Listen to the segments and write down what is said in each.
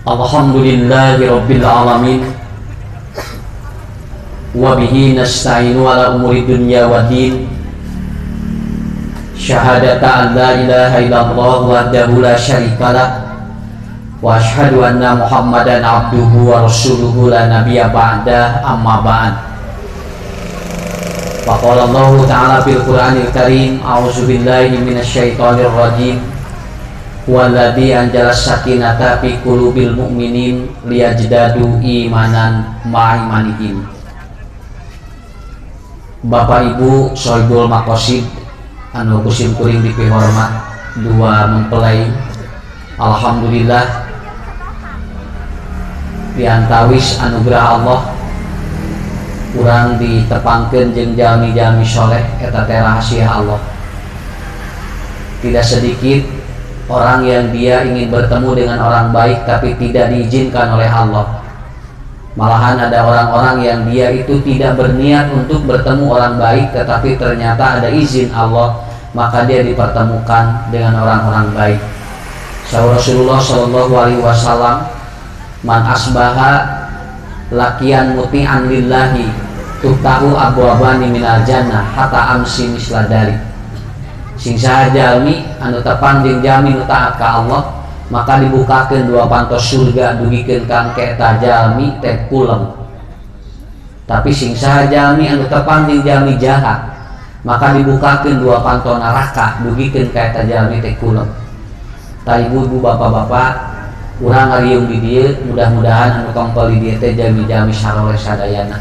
Alhamdulillahi Rabbil Alamin. Wabihi nasta'inu ala umuri dunya wa din. Syahadata an la ilaha illallah wahdahu la syarikalah. Wa ashhadu anna Muhammadan abduhu wa rasuluhu la nabiyya ba'dah, amma ba'd. Faqala Allah ta'ala fil Qur'anil Karim, a'udzu billahi minasyaitonir rajim. Walladzi anjala sakinata fi qulubil mu'minin liyajdadu imanan ma'imanihim. Bapak Ibu Sohibul Maqasid anu kusim kuring dipihormat dua mempelai, alhamdulillah diantawis anugerah Allah urang ditepangkeun jeung jalmi-jalmi soleh eta teh rahasia Allah. Tidak sedikit orang yang dia ingin bertemu dengan orang baik tapi tidak diizinkan oleh Allah. Malahan ada orang-orang yang dia itu tidak berniat untuk bertemu orang baik, tetapi ternyata ada izin Allah, maka dia dipertemukan dengan orang-orang baik. Sahur Rasulullah Shallallahu Alaihi Wasallam, man asbaha lakian muti'an lillahi tuftahu abwabani minal jannah hatta amsi misladari. Sing saha jalmi anu tepang jeung jalmi nu taat ka Allah, maka dibukakeun dua pantos surga dugikeun ka eta jalmi teh kulem. Tapi sing saha jalmi anu tepang jeung jalmi jahat, maka dibukakeun dua pantos neraka dugikeun ka eta jalmi teh kulem. Ta ibu-ibu bapak-bapak, urang ngariung di dieu, mudah-mudahan anu kongkol di dieu teh jalmi-jalmi saroleh sadayana.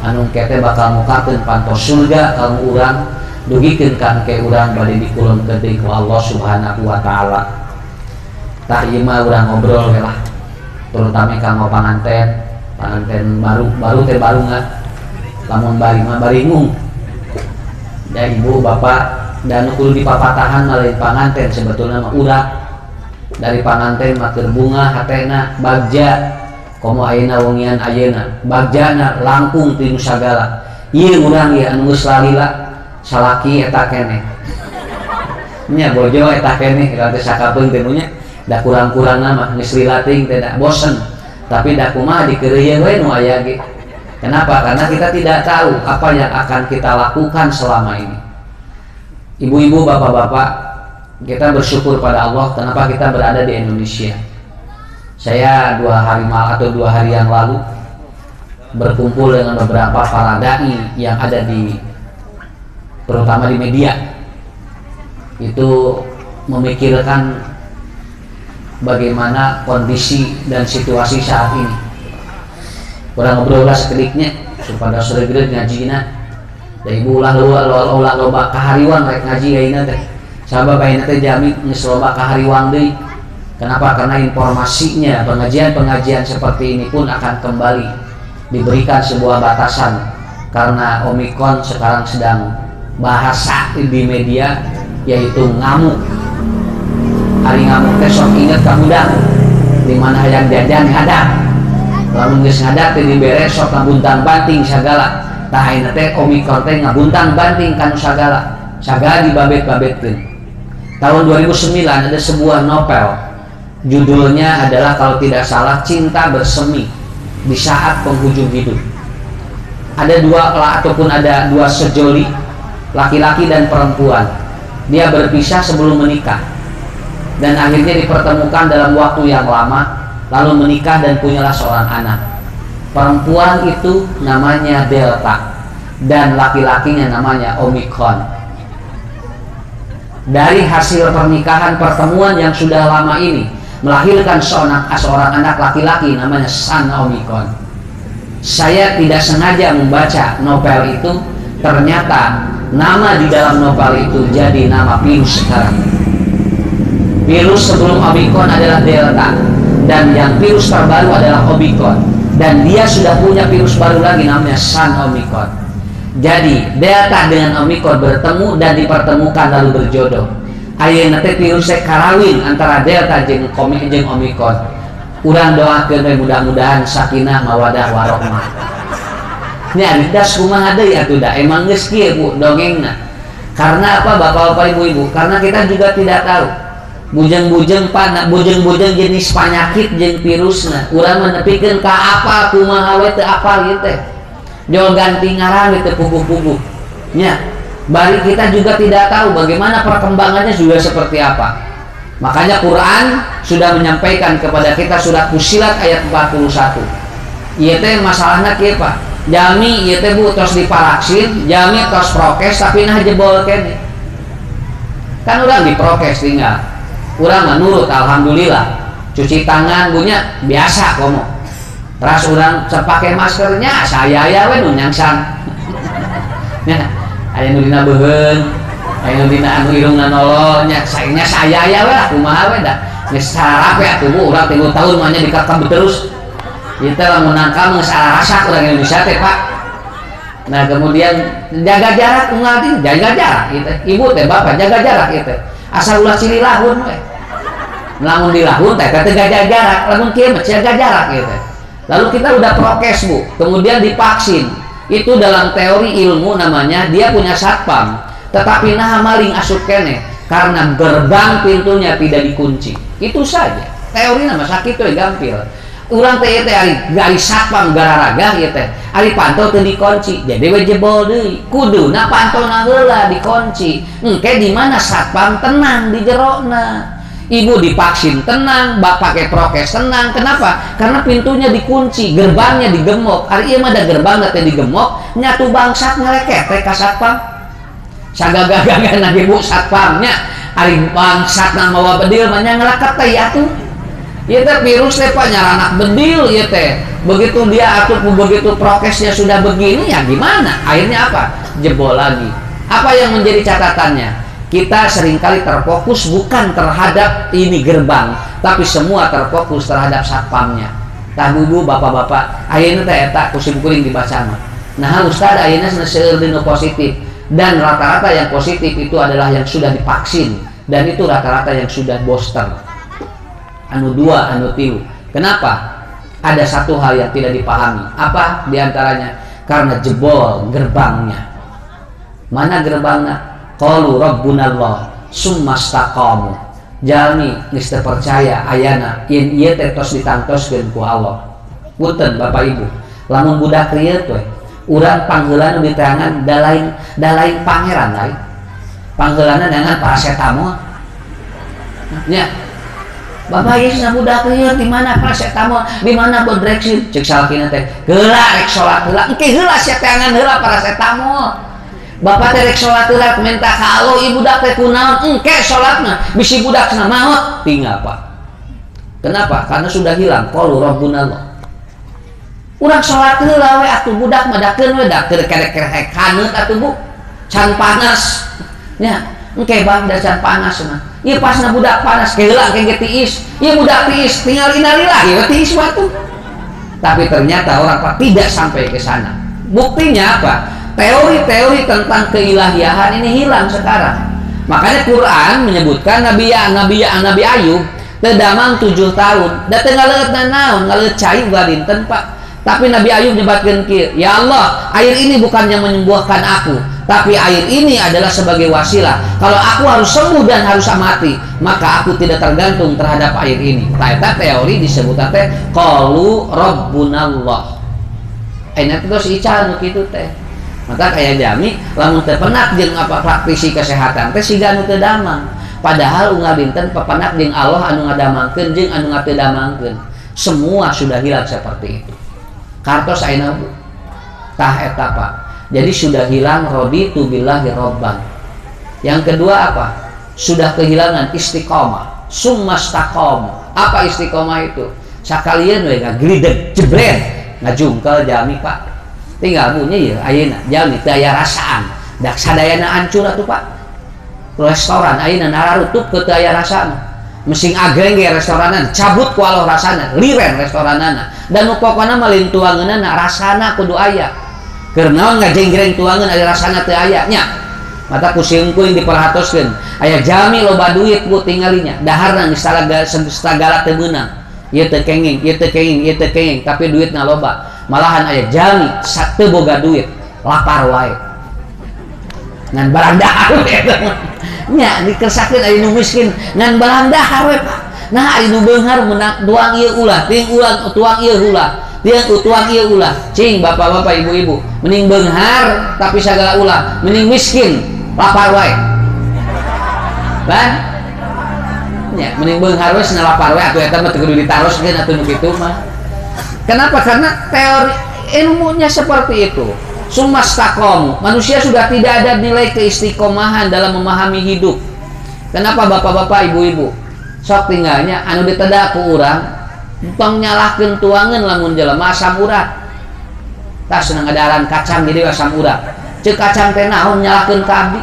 Anu kete bakal mukakeun pantos surga kamu urang dugikeun ka ke urang bade dikulem deui ku Allah Subhanahu wa taala. Tah ieu mah urang ngobrol we lah. Terutama kanggo panganten baru teh baru nggak. Lamun bari mah baringung. Ya ibu bapak dan kudu dipapatahan lain panganten sebetulnya mah urang. Dari panganten mah keur bunga hatena bagja. Komo ayeuna wengian ayeuna bagjana langkung ti nu sagala. Ieu urang ieu anu geus lalila salaki eta keneh nya bojo eta keneh rada sakapeung teh nya da kurang-kurangna mah geus lilating teh da bosen, tapi da kumaha dikeureuyeun we nu aya ge. Kenapa? Karena kita tidak tahu apa yang akan kita lakukan selama ini. Ibu-ibu, bapak-bapak, kita bersyukur pada Allah kenapa kita berada di Indonesia. Saya 2 hari yang lalu berkumpul dengan beberapa para dai yang ada di terutama di media, itu memikirkan bagaimana kondisi dan situasi saat ini. Kurang ngobrol lah sekediknya supaya sore-sore ngajina da ibu ulah loba kahariwang rek ngaji ayeuna teh sabab ayeuna teh jami geus loba kahariwang deui. Kenapa? Karena informasinya pengajian seperti ini pun akan kembali diberikan sebuah batasan karena Omikron sekarang sedang bahasa di media, yaitu ngamuk. Hari ngamuk teh sok inget ka budak dimana hayang jajan ngadak, lamun geus ngadak teh dibere sok ngabuntang banting sagala. Tah ayeuna teh Omikron teh ngabuntang banting kanu sagala dibabet-babetkeun. Tahun 2009 ada sebuah novel, judulnya adalah kalau tidak salah Cinta Bersemi di Saat Penghujung Hidup. Ada dua sejoli, laki-laki dan perempuan. Dia berpisah sebelum menikah dan akhirnya dipertemukan dalam waktu yang lama, lalu menikah dan punyalah seorang anak. Perempuan itu namanya Delta dan laki-lakinya namanya Omikron. Dari hasil pernikahan pertemuan yang sudah lama ini melahirkan seorang anak laki-laki namanya San Omikron. Saya tidak sengaja membaca novel itu, ternyata nama di dalam novel itu jadi nama virus sekarang. Virus sebelum Omikron adalah Delta, dan yang virus terbaru adalah Omikron, dan dia sudah punya virus baru lagi namanya San Omikron. Jadi Delta dengan Omikron bertemu dan dipertemukan lalu berjodoh. Ayeuna teh virus teh karawin antara Delta jeung Omikron. Urang doakeun mudah-mudahan sakinah mawadah warahmah. Nya das kumaha deui atuh da emang geus kieu Bu dongengna. Karena apa Bapak-bapak Ibu-ibu? Karena kita juga tidak tahu bujeng-bujeng Pak, bujeng-bujeng jenis penyakit jeung virusna urang menepikeun ka apa kumaha we teu apal ieu teh jol ganti ngaran teh puguh-puguh nya bari kita juga tidak tahu bagaimana perkembangannya juga seperti apa. Makanya Quran sudah menyampaikan kepada kita surat Fussilat ayat 41 ieu teh masalahna kieu Pak, jami ieu teh bu tos diparaksin jami tos prokes tapi nah jebol keneh kan urang diprokes tinggal urang nurut alhamdulillah cuci tangan punya biasa komo terus urang sepake maskernya saya ya we nu nyangsan aya nu dina beuheun aya nu dina anu irungna nolol nya saya ya we lah kumaha we da geus sarap ya tubuh urang 3 tahun mah nya dikakab terus ieu teh lamun nangkal geus rasa urang Indonesia teh Pak. Nah kemudian jaga jarak unggal di jaga jarak ieu teh ibu teh bapak jaga jarak ieu teh asal ulah ciri lahun we lamun di lahun teh teh jaga jarak lamun kieu mah jaga jarak gitu. Lalu kita udah prokes bu kemudian divaksin itu dalam teori ilmu namanya dia punya satpam tetapi nah maling asup kene karena gerbang pintunya tidak dikunci itu saja teori nama sakit tuh gampil urang teh ari satpam gararaga ieu teh ari pantau teu dikunci jadi we jebol deui kuduna pantona heula dikunci engke di mana satpam tenang di jerona ibu divaksin tenang bapak pakai prokes tenang kenapa karena pintunya dikunci gerbangnya digemok ari ieu mah da gerbang teh digemok nyatu bangsat ngeleket teh ka satpam sagagagagan ibu satpamnya ari bangsat na mawa bedil mah nya ngelaket teh atuh ieu teh virus teh Pak nyaranak bedil ieu teh begitu dia atuh begitu prokesnya sudah begini ya gimana akhirnya apa jebol lagi. Apa yang menjadi catatannya kita seringkali terfokus bukan terhadap ini gerbang tapi semua terfokus terhadap satpamnya tah bubu bapak-bapak ayeuna teh eta kusim kuring dibaca mah nah ustaz ayeuna seueur dina positif dan rata-rata yang positif itu adalah yang sudah divaksin dan itu rata-rata yang sudah booster anu 2 anu 3. Kenapa? Ada satu hal yang tidak dipahami apa diantaranya karena jebol gerbangnya. Mana gerbangnya? Qalu rabbunallah summastaqamu jalmi geus teu percaya ayana yen ieu teh tos ditangtoskeun ku Allah. Punten Bapak Ibu lamun budak rieu teh urang pangheulana di tangan dalain pangeran lain pangheulana dengan paracetamol nya Bapak Yesus budak rieu di mana paracetamol di mana bodrexin cek salkina teh heula rek salat heula engke heula sia tangan heula paracetamol Bapak teh rek salat heula minta ka Allah ibu budak teh kunaon engke salatna bisi budak cenah maot tinggal Pak. Kenapa? Karena sudah hilang qalu rabbunallah. Urang salat heula we atuh budak mah dakeun we da kerek-kerek haneut atuh Bu. Can panas. Nya, engke bangda can panas mah. Ieu pasna budak panas ke heula ke tiis. Ieu budak tiis tinggal innalillahi we tiis watu. Tapi ternyata orang Pak tidak sampai ke sana. Buktinya apa? Teori-teori tentang keilahiahan ini hilang sekarang. Makanya Quran menyebutkan Nabi Ayub tedamang 7 tahun da teu ngaleutna naon ngaleut cai uga dinten Pak. Tapi Nabi Ayub nyebatkeun kieu, ya Allah, air ini bukan yang menyembuhkan aku, tapi air ini adalah sebagai wasilah. Kalau aku harus sembuh dan harus mati, maka aku tidak tergantung terhadap air ini. Eta teori disebut teh qalu rabbunallah. Ayeuna terus ica nu kitu teh. Maka kayak jami lamun teu penak jeung apa praktisi kesehatan teh siga anu teu damang. Padahal unggal dinten pepenak jeung Allah anu ngadamangkeun jeung anu ngateu semua sudah hilang seperti itu. Kartos ayeuna tah eta Pak. Jadi sudah hilang raditu billahi robban. Yang kedua apa? Sudah kehilangan istiqomah. Summastaqam. Apa istiqomah itu? Sakalian we ngagrideg jebret ngajungkel jami Pak. Tinggal bunyi ya ayeuna jalmi teu aya rasaan dak sadayana hancur atuh Pak. Restoran ayeuna nararutup teu aya rasana mesing agreng ge restoranan cabut ku aloh rasana liren restoranana dan nu pokona mah lain tuangeunna rasana kudu aya keur naon ngajenggreng tuangeun aya rasana teu aya nya mata ku singkuing diperhatoskeun aya jami loba duit Bu tinggalinya daharna geus sagala teu meunang ieu teu kenging ieu teu kenging ieu teu kenging tapi duitna loba malahan aya jami teu boga duit lapar wae ngan barang dahar nya dikesakeun ari nu miskin ngan balang dahar we Pak. Nah ari nu beunghar meunang tuang ieu ulah ting ulang tuang ieu ulah tiang tuang ieu ulah cing bapak-bapak ibu-ibu mending beunghar tapi sagala ulah mending miskin lapar wae kan nya mending beunghar we cenah lapar wae atuh eta mah teu kudu ditaroskeun atuh nu kitu mah. Kenapa? Karena teori ilmunya seperti itu. Sumastaqamu, manusia sudah tidak ada nilai keistiqomahan dalam memahami hidup. Kenapa bapak-bapak ibu-ibu sok tinggalnya anu ditedak ku urang tong nyalahkeun tuangan lamun jelema asam urat tas senang ngadaran kacang jadi asam urat ceuk kacang teh naon nyalahkeun ka abdi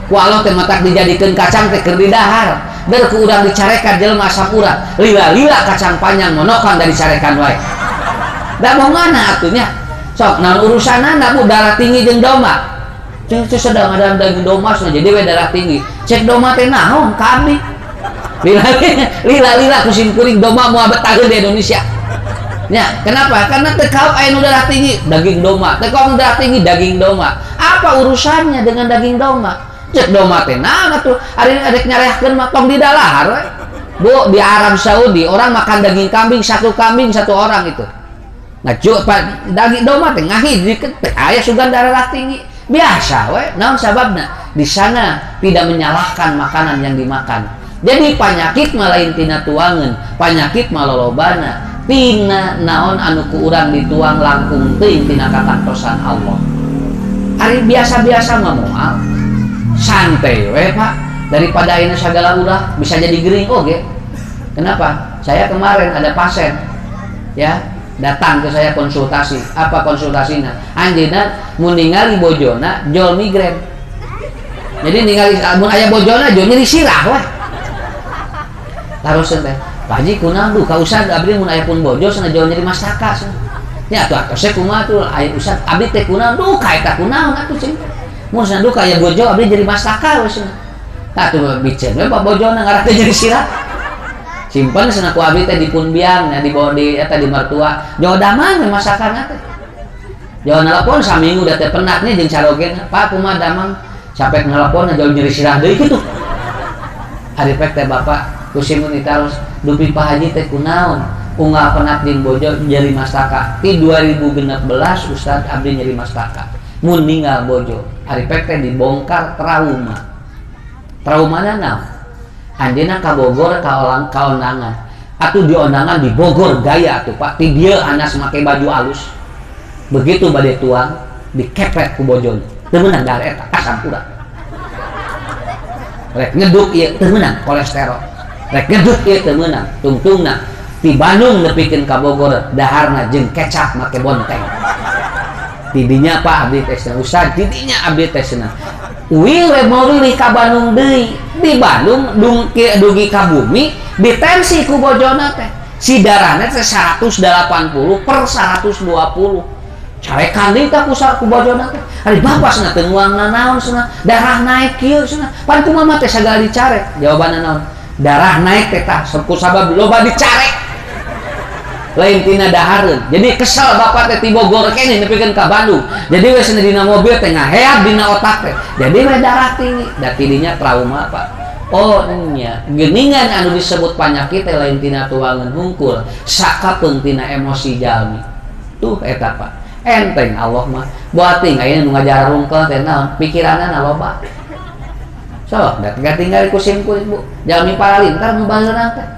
ku Allah teh matak dijadikeun kacang teh keur di dahar ber ku urang dicarekan jelema asam urat lila-lila kacang panjang monokan dari carekan wae da mau ngana atunya sok naon urusanana Bu darah tinggi jeung doma cek sedang ada daging doma jadi we darah tinggi cek doma teh naon ka abdi lila kusim kuring doma mau betahkeun di Indonesia ya kenapa? Karena tekau aya nu darah tinggi daging doma tekau darah tinggi daging doma apa urusannya dengan daging doma cek doma teh naon atuh ari adek nyarehkeun mah tong di dalahar we Bu di Arab Saudi orang makan daging kambing satu orang itu ngajuk daging doma teh ngahiji aya sugan darah tinggi biasa we naon sababna di sana tidak menyalahkan makanan yang dimakan jadi penyakit mah lain tina tuangan penyakit mah lolobana tina naon anu ku urang dituang langkung teuing tina kakantosan Allah ari biasa-biasa mah moal santai we Pak daripada ayeuna sagala ulah bisa jadi gering oge kenapa saya kemarin ada pasien ya datang ke saya konsultasi apa konsultasinya anjeunna mun ningali bojona jol migrain jadi ningali mun aya bojona jol nyeri sirah weh taruseun teh Pak Haji kunaon duh ka usad abdi mun aya pun bojo cenah jol nyeri mastaka nya atuh atuh kumaha tuh aya usad abdi teh kunaon duh ka eta kunaon atuh cing mun cenah duh ka aya bojo abdi nyeri mastaka we cenah atuh biceun we bojona ngarah teh nyeri sirah simpen cenah ku abdi teh dipun biang nya dibawa di eta di mertua jauh damang masakanna teh jauh nelpon saminggu da teh penatnya jeung carogen Pak kumaha damang sampai nelpon jauh nyeri sirah deui kitu hari pek teh bapak kusimun ditaros dupi Pak Haji teh kunaon unggal penat jeung bojo nyeri mastaka ti 2016 Ustad abdi nyeri mastaka mun ninggal bojo hari pek teh dibongkar traumana naon anjeunna ka Bogor ka ondangan atuh di ondangan di Bogor gaya tuh Pak ti dieu anas make baju alus begitu bade tuang dikepet ku bojona teu meunang dahar eta asam urat rek ngeduk ieu teu meunang kolesterol rek ngeduk ieu teu meunang tungtungna ti Bandung nepikeun ka Bogor daharna jeung kecap make bonteng tidinya Pak abdi teh Ustad tidinya abdi teh we mau lilih ka Bandung deui di Bandung dugi ka bumi ditensi ku bojona teh si darahna teh 180/120 carekan deui ka ku bojona teh ari bapak cenah teu nguangna naon cenah darah naik kieu cenah pan kumaha teh sagala dicarek jawabanna naon darah naik teh tah sabab loba dicarek lain tina dahareun jadi kesel bapak teh ti Bogor kene nepikeun ka Bandung jadi we cenah dina mobil teh ngaheap dina otak teh jadi we darah tinggi da tidinya trauma Pak oh nya geuningan anu disebut penyakit teh lain tina tuangan hungkul sakapeung tina emosi jalmi tuh eta Pak enteng Allah mah buat ting aya nu ngajar rungkel teh naon pikiranna loba so da tinggal ku simkulit Bu jalmi paralintar nu baheurna teh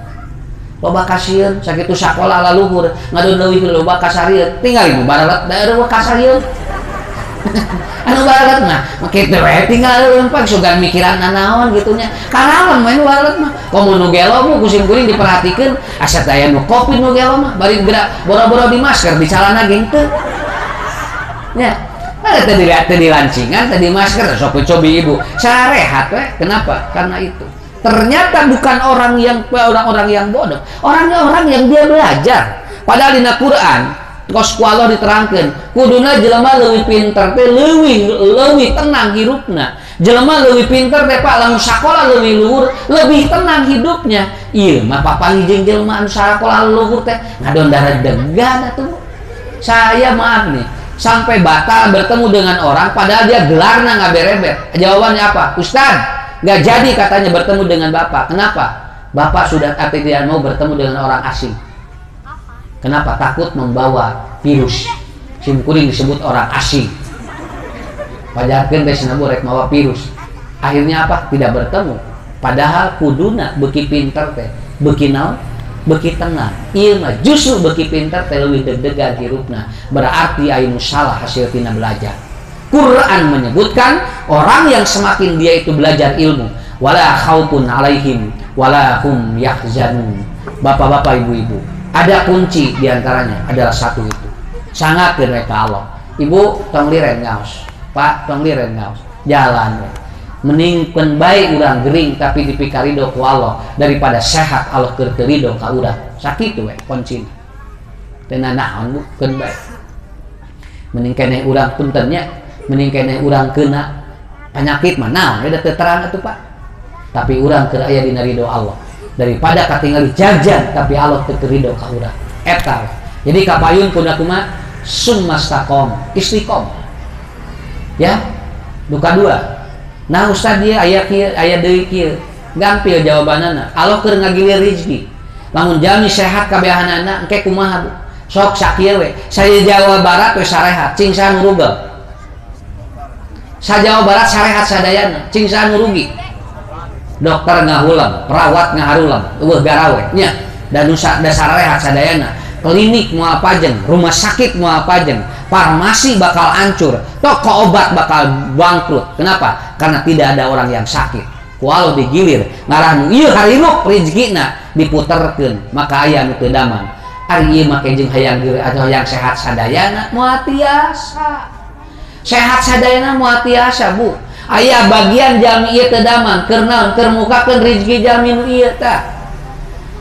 loba kasieun sakitu sakola laluhur ngadon leuwih loba kasarieun tinggal ibu baralat daerah kasarieun anu baralat mah kitu we tinggal leumpang sugan mikiran naon gitu nya karawan main baralat mah komo nu gelo mu kusim kuring diperhatikeun asa aya nu kopi nu gelo mah bari gerak boro-boro di masker di calana ge teu nya ada tadi lancingan tadi masker sok cobi ibu sarehat we kenapa karena itu ternyata bukan orang-orang yang bodoh orang-orang yang dia belajar padahal di Quran kos ku Allah diterangkan kuduna jelema leuwih pinter teh leuwih tenang hirupna jelema leuwih pinter teh Pak lamun sakola leuwih luhur lebih tenang hidupnya ieu mah papangi jeung jelema anu sakola luhur teh ngadon darah degan atuh saya maaf nih sampai batal bertemu dengan orang padahal dia gelarna ngaberebet jawabannya apa Ustaz nggak jadi katanya bertemu dengan bapak. Kenapa? Bapak sudah tidak mau bertemu dengan orang asing. Kenapa? Takut membawa virus. Simkuring disebut orang asing. Pajarkeun teh cenah rek mawa virus. Akhirnya apa? Tidak bertemu. Padahal kuduna beki pinter teh, beki naon? Beki tenang. Ieu mah justru beki pinter teh leuwih deg-degan hirupna. Berarti aya nu salah hasil tina belajar. Quran menyebutkan orang yang semakin dia itu belajar ilmu, wala khaufun alaihim wala hum yahzanun. Bapak-bapak, ibu-ibu, ada kunci diantaranya adalah satu itu. Sangat mereka Allah. Ibu tong liren ngaos, Pak tong liren ngaos, jalan we. Mending pen bae urang gering tapi dipikarido ku Allah daripada sehat Allah keur teu ridho ka urang. Sakitu we kuncina. Teu naon Bu, pen bae. Mending keneh urang puntennya, mending keneh urang keuna penyakit mah naon we da teu terang atuh Pak. Tapi urang keur aya dina ridho Allah daripada katingali jajan tapi Allah teu ridho ka urang. Eta. Jadi kapayun kudu kumaha? Summastaqom, istiqomah. Ya. Duka dua. Nah Ustaz dia aya kieu aya deui kieu. Gampil jawabanana. Allah keur ngagilir rezeki. Lamun jami sehat kabehanana engke kumaha Bu? Sok sakieu we. Saya Jawa Barat we sarehat, cing saha nu rugel. Sa Jawa Barat sarehat sadayana, cing saha nu rugi. Dokter ngahulang, perawat ngaharulang, eueuh garawe nya. Dan nu sarehat sadayana. Klinik moal pajeng, rumah sakit moal pajeng, farmasi bakal hancur, toko obat bakal bangkrut. Kenapa? Karena tidak ada orang yang sakit. Walau digilir ngarah nu ieu hariruk rezekina diputerkeun, maka aya nu teu daman. Ari ieu make jeung hayang atau yang sehat sadayana moal tiasa. Sehat sadayana moal tiasa, Bu. Aya bagian jami ieu teu daman, keur naon? Keur mukakeun rezeki jami nu ieu tah.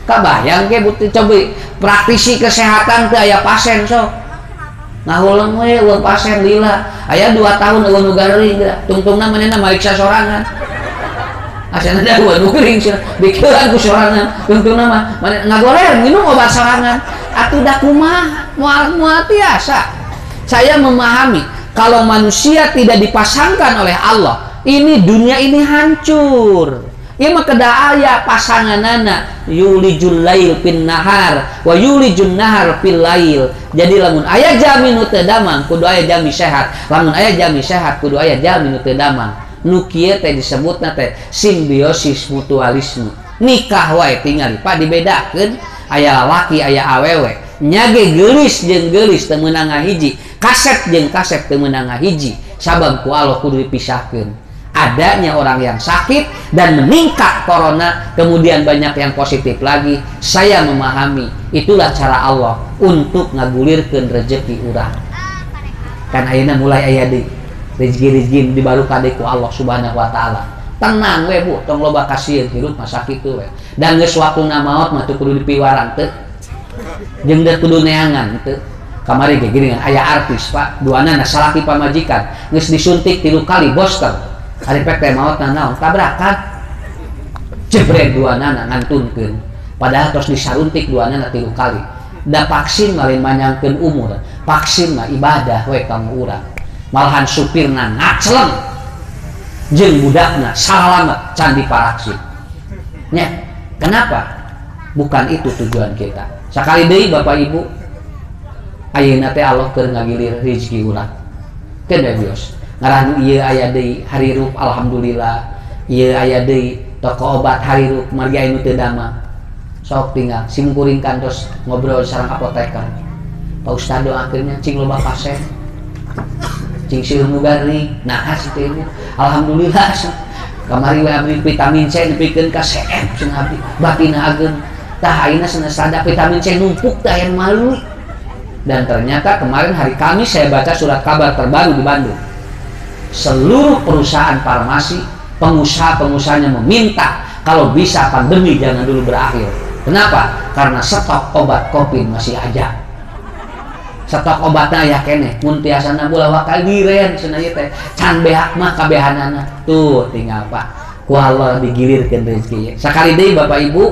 Kabayang ke butuh coba praktisi kesehatan teh aya pasien sok ngahulang we uang pasien lila aya 2 tahun uang garing tungtungna manehna mariksa sorangan asana da uang gering dikeun ku sorangan tungtungna mah maneh ngagoreng minum obat sorangan atuh da kumaha moal tiasa. Saya memahami kalau manusia tidak dipasangkan oleh Allah ini dunia ini hancur. Ieu mah kedah aya pasanganana yulijul lail pin nahar wa yulijun nahar fil lail. Jadi lamun aya jami nu teu daman kudu aya jami sehat. Lamun aya jami sehat kudu aya jami nu teu daman. Nu kieu teh disebutna teh simbiosis mutualisme. Nikah wae tingali Pak dibedakeun aya lalaki aya awewe. Nyage geulis jeung geulis teu meunang ngahiji, kasep jeung kasep teu meunang ngahiji. Sabab ku Allah kudu dipisahkeun. Adanya orang yang sakit dan meningkat corona, kemudian banyak yang positif lagi. Saya memahami itulah cara Allah untuk ngagulirkeun rezeki urang. Kan ayeuna mulai aya deui rezeki-rezeki dibarukan deui ku Allah Subhanahu wa taala. Tenang we Bu, tong loba kasieun hirup mah sakitu we. Dan geus waktuna maot mah teu kudu dipiwaran teu. Jeung teu kudu neangan teu. Kamari ge geuningan aya artis Pak, duana salaki pamajikan geus disuntik 3 kali booster. Hari pek teh maot naon tabrakan jebret duanana ngantunkeun padahal tos disaruntik duanana 3 kali da vaksin lain manyangkeun umur vaksin mah ibadah we kanggo urang malahan supirna ngacleng jeung budakna salamet can diparaksin nya kenapa bukan itu tujuan kita. Sakali deui Bapak Ibu ayeuna teh Allah keur ngagilir rezeki urang teu bios ngaran ieu aya deui harirup alhamdulillah ieu aya deui toko obat harirup margi anu teu dama sok tinggal simkuringkan terus ngobrol sareng apoteker Pak Ustad doakeunnya cing loba pasien cing sieur nu garing nah situ ieu alhamdulillah kamari we abdi vitamin C nepikeun ka CF cenah abdi batina ageun tah ayeuna sanes sada vitamin C numpuk teh aya malu. Dan ternyata kemarin hari Kamis saya baca surat kabar terbaru di Bandung. Seluruh perusahaan farmasi, pengusaha-pengusahanya meminta kalau bisa pandemi jangan dulu berakhir. Kenapa? Karena stok obat COVID masih ada. Stok obatnya ya kene, mun tiasana bola wakal diren cenah ieu teh. Can behak mah kabehanana. Tuh tinggal Pak. Ku Allah digilirkeun rezeki. Sakali deui Bapak Ibu,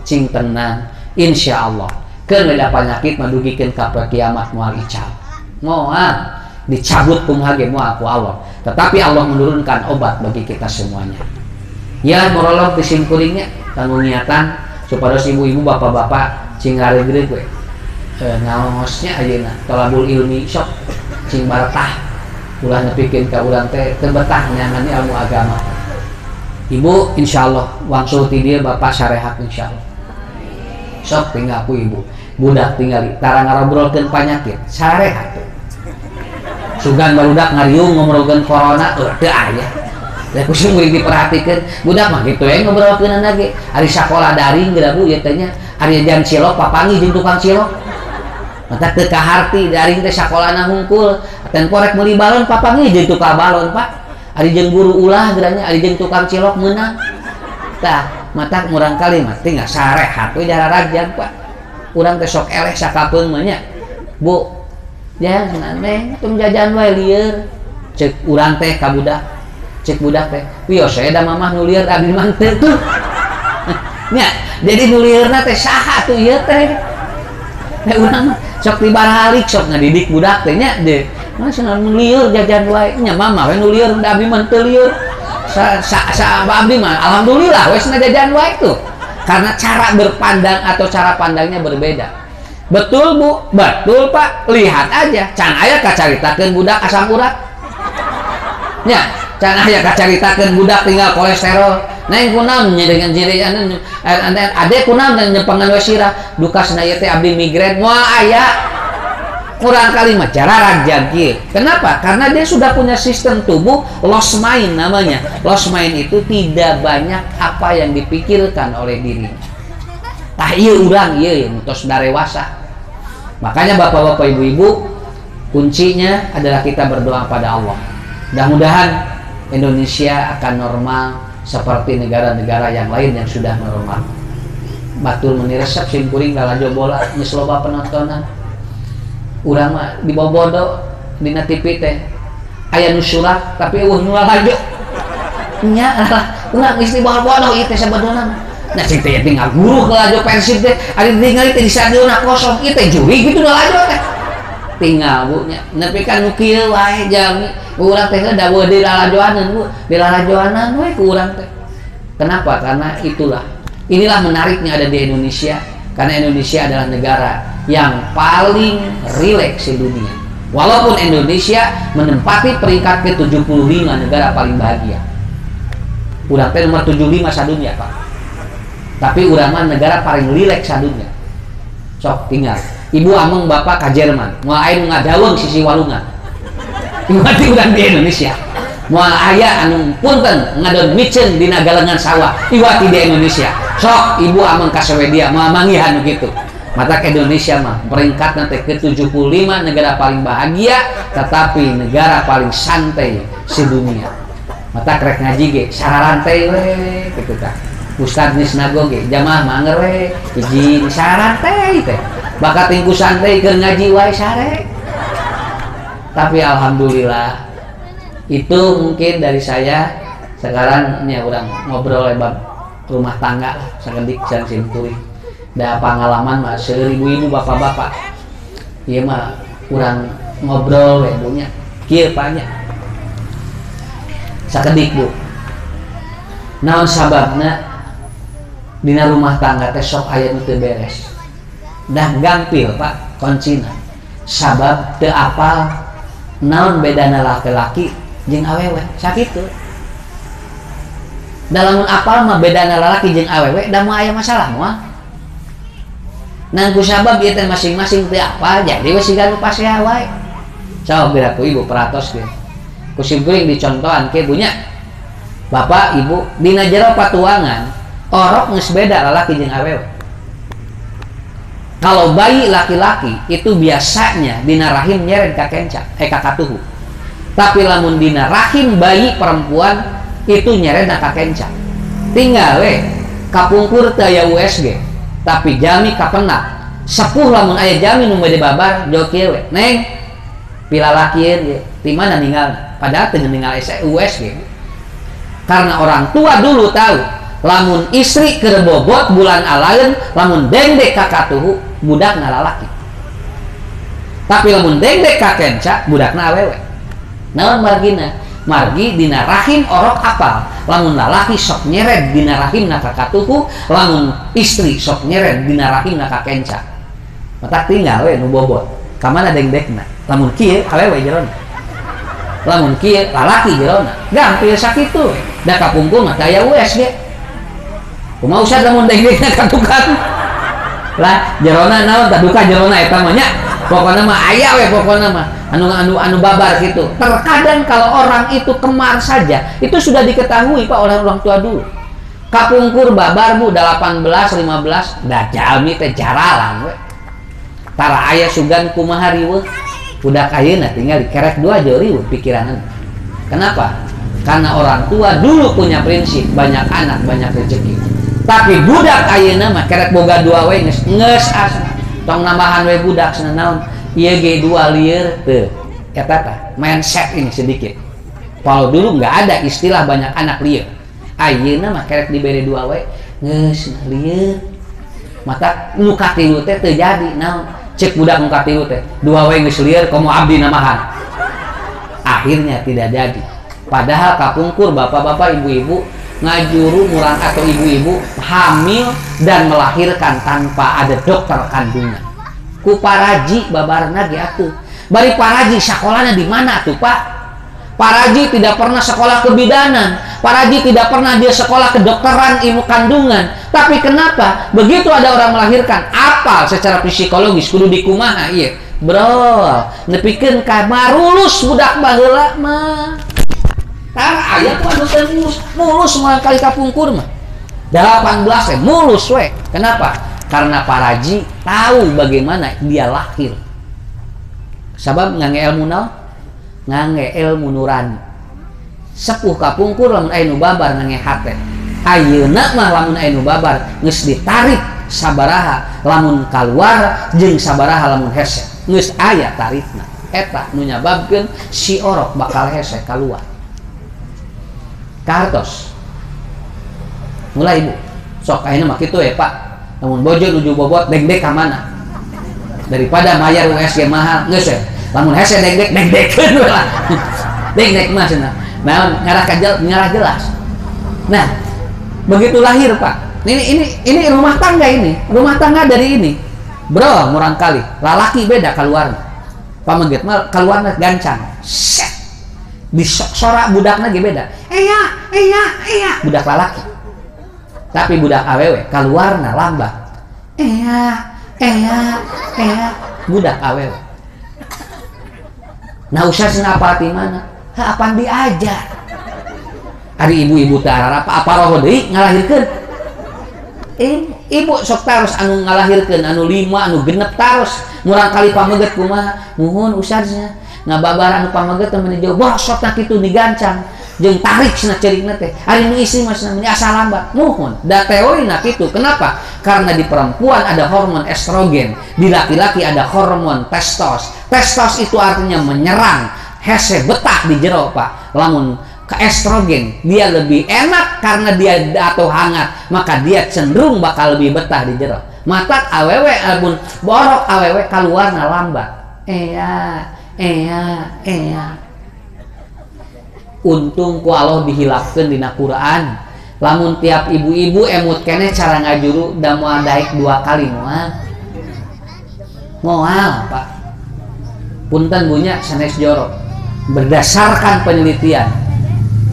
cing tenang. Insyaallah. Keun da panyakit mah dugikeun ka kiamat moal icab. Moal dicabut kumaha ge moal ku Allah. Tetapi Allah menurunkan obat bagi kita semuanya. Ya morolog di simkuringnya kanggo niatan supados ibu-ibu bapak-bapak cing ngaregreug we ngaosnya ayeuna tolabul ilmi sok cing baretah ulah nepikeun ka urang teh teu betah nyangani ilmu agama. Ibu insyaallah wangsul ti dieu bapak sarehat insyaallah. Sok tinggal ku ibu budak tinggali tara ngarobrolkeun panyakit sarehat sugan barudak ngariung ngomongkeun corona teu aya. Da kusung kuring diperhatikeun budak mah kitu we ngobrolkeun lagi ari sakola daring geura Bu ieu teh nya ari jam cilok papangi jeung tukang cilok mata teu kaharti daring teh sakolana hungkul ten korek meuli balon papangi jeung tukang balon Pak ari jeung guru ulah geura nya ari jeung tukang cilok meunang tah mata murang kali mah tinggal sarehat we jararajan Pak urang teh sok eleh sakapeung mah nya Bu jangan neng tum jajan wae lieur cek urang teh ka budak cek budak teh wios saya da mamah nu lieur abdi mah teu tuh nya jadi nu liurna teh saha tuh ieu teh urang mah sok dibalik sok ngadidik budak teh nya de masa nu lieur jajan wae nya mamah we nu lieur da abdi mah teu lieur sa abdi mah alhamdulillah wes jajan wae tuh karena cara berpandang atau cara pandangnya berbeda. Betul Bu, betul Pak, lihat aja can aya kacaritakeun budak asam urat nya can aya kacaritakeun budak tinggal kolesterol neng kunaon nyedengan jirian ade kunaon nyepengan we sirah dukasna ieu teh abdi migrain moal aya kurang kalimat cara raja kieu. Kenapa? Karena dia sudah punya sistem tubuh lost mind namanya. Lost mind itu tidak banyak apa yang dipikirkan oleh dirinya. Tah ieu urang ieu mitos darewasa. Makanya bapak-bapak ibu-ibu kuncinya adalah kita berdoa pada Allah. Mudah-mudahan Indonesia akan normal seperti negara-negara yang lain yang sudah normal. Batul meniresep simkuring galajo bola geus loba penontonan. Urang mah di bobodo dina TV teh aya nu surat tapi eueuh nu lalajo nya urang geus di bobodo ieu teh sabadona nah cing teh tinggal guru ngalajo Persib teh ari ningali teh di stadionna kosong ieu teh juri gitu ngalajo teh tinggal Bu nya nepi ka nu kieu wae jami urang teh da weuh di lalajoanan Bu di lalajoanan we ku urang teh. Kenapa? Karena inilah menariknya ada di Indonesia karena Indonesia adalah negara yang paling rileks di dunia. Walaupun Indonesia menempati peringkat ke-75 negara paling bahagia. Urang teh nomor 75 sadunya Pak. Tapi urang mah negara paling rileks sadunya. Sok tinggal. Ibu ameng bapak ka Jerman, moal aya nu ngadaweung sisi walungan. Berarti urang di Indonesia. Moal aya anu punten ngadon micen dina galengan sawah, iwati di Indonesia. Sok ibu ameng ka Swedia, moal manggihan nu kitu. Mata ke Indonesia mah peringkat nanti ke-75 negara paling bahagia tetapi negara paling santai sedunia. Mata krek ngaji ge sararantai we kitu tah. Ustad nisnago ge jamaah manger we izin sararantai teh. Bakat tingku santai keur ngaji wae sare. Tapi alhamdulillah itu mungkin dari saya sekarang nya urang ngobrol lebar rumah tangga lah sakedik can simkuring. Da pengalaman mah seueur ibu-ibu bapak-bapak ieu mah kurang ngobrol we Bu nya kieu Pak nya sakedik Bu naon sababna dina rumah tangga teh sok aya nu teu beres dah gampil Pak kuncina sabab teu apal naon bedana laki-laki jeung awewe sakitu dalam apal mah bedana lalaki jeung awewe da moal aya masalah moal nangku sabab ieu teh masing-masing teu apa jadi we siga nu pasea wae. Sok geura ku ibu peratos ge. Ku simkuring dicontohan ke Bu nya. Bapak Ibu dina jero patuangan orok geus beda lalaki jeung awewe. Kalau bayi laki-laki itu biasanya dina rahim nyeret ka kenca ka katuhu. Tapi lamun dina rahim bayi perempuan itu nyeret ka kenca. Tinggal we kapungkur teu aya USG. Tapi jami kapenak sepuh lamun aya jami nu bade babar jauh kieu we neng pila lakieun ge ti mana ninggal padahal teu ninggal USG karena orang tua dulu tahu lamun istri keur bobot bulan alaeun lamun dengdek ka katuhu budakna lalaki tapi lamun dengdek ka kenca budakna awewe naon margina margi dina rahim orok apal, lamun lalaki sok nyeret dina rahim na kakatuhu, lamun istri sok nyeret dina rahim na kakenca. Matak tinggal we nu bobot kamana dengdekna, lamun kieu awewe jerona, lamun kieu lalaki jerona gampil sakitu da kapungkul mah aya USG kumaha usah lamun dengdekna katukan lah jerona naon taduka jerona eta mah nya pokokna mah aya we pokokna mah anu babar gitu. Terkadang kalau orang itu kemar saja itu sudah diketahui Pak oleh orang tua dulu. Kapungkur babar bu 18 15 da jalmi teh jaralan we. Tara aya sugan kumaha riweuh budak ayeuna tinggal dikerek 2 aja riweuh pikiranna. Kenapa? Karena orang tua dulu punya prinsip banyak anak banyak rezeki. Tapi budak ayeuna mah kerek boga 2 we geus asa. Tong nambahan we budak cenah naon? Ieu ge 2 lieur teu. Eta tah mindset ini sedikit. Kalau dulu nggak ada istilah banyak anak lieur. Ayeuna mah kerek dibere 2 we geus lieur. Mata nu katilu teh teu jadi naon? Cek budak nu katilu teh 2 we geus lieur komo abdi namahan. Akhirnya tidak jadi. Padahal kapungkur bapak-bapak ibu-ibu ngajuru murang atau ibu-ibu hamil dan melahirkan tanpa ada dokter kandungan. Ku paraji babarna ge atuh. Bari paraji sakolana di mana tuh Pak? Paraji tidak pernah sekolah kebidanan. Paraji tidak pernah dia sekolah kedokteran ilmu kandungan. Tapi kenapa? Begitu ada orang melahirkan, apal secara psikologis kudu dikumaha ieu. Bro, nepikeun ka marulus budak baheula mah. Tara aya tuh anu teh mulus moal kali kapungkur mah. 18 teh mulus we. Kenapa? Karena paraji tahu bagaimana dia lahir. Sabab ngangge ilmu naon? Ngangge ilmu nurani. Sepuh kapungkur lamun aya nu babar ngangge hate. Ayeuna mah lamun aya nu babar geus ditarik sabaraha lamun kaluar jeung sabaraha lamun hese. Geus aya tarifna. Eta nu nyababkeun si orok bakal hese kaluar. Kartos. Mulai ibu. Sok ayeuna mah kitu ya Pak. Namun bojo nuju bobot degdek ka mana? Daripada mayar USG mahal, geus we. Lamun hese degdekeun lah. Degdek mah cenah. Naon ngarah jelas. Nah, begitu lahir Pak. Ini rumah tangga ini. Rumah tangga dari ini. Bro, murang kali. Lalaki beda keluarna. Pameget mah keluarna gancang. Set. Di sorak budakna ge beda. Eya. Budak lalaki. Tapi budak awewe keluarna lambat. Eya. Budak awewe. Nah usah apa di mana? Apaan diajar? Ari ibu-ibu teh apa roh deui ngalahirkeun. Ibu sok taros anu ngalahirkeun anu 5 anu 6 taros murang kali pameget kumaha muhun usahanya ngababar anu pameget teh meuni jauh bosotna kitu digancang jeung tarik cenah ceurigna teh ari nu isi mah cenah asa lambat muhun da teorina kitu. Kenapa? Karena di perempuan ada hormon estrogen, di laki-laki ada hormon testos. Testos itu artinya menyerang hese betah di jero Pak. Lamun ke estrogen dia lebih enak karena dia atau hangat, maka dia cenderung bakal lebih betah di jero. Matak awewe albun borok awewe kaluarna lambat. Eya. Untung ku Allah dihilafkeun dina Quran. Lamun tiap ibu-ibu emut kene cara ngajuru da moal daek 2 kali moal Pak. Punten bunya sanes jorok. Berdasarkan penelitian,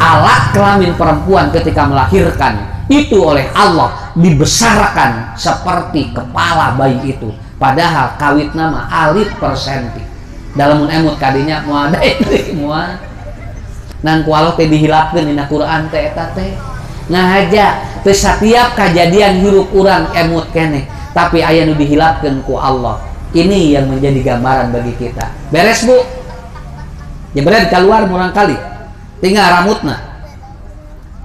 alat kelamin perempuan ketika melahirkan itu oleh Allah dibesarkan seperti kepala bayi itu. Padahal kawit nama alit persenti. Dalam emut kadinya moal daek moal. Nang ku Allah teh dihilapkeun dina Quran teh eta teh. Ngahaja teh setiap kejadian hirup urang emut kene, tapi aya nu dihilapkeun ku Allah. Ini yang menjadi gambaran bagi kita. Beres Bu? Jebret keluar murang kali. Tinggal rambutna.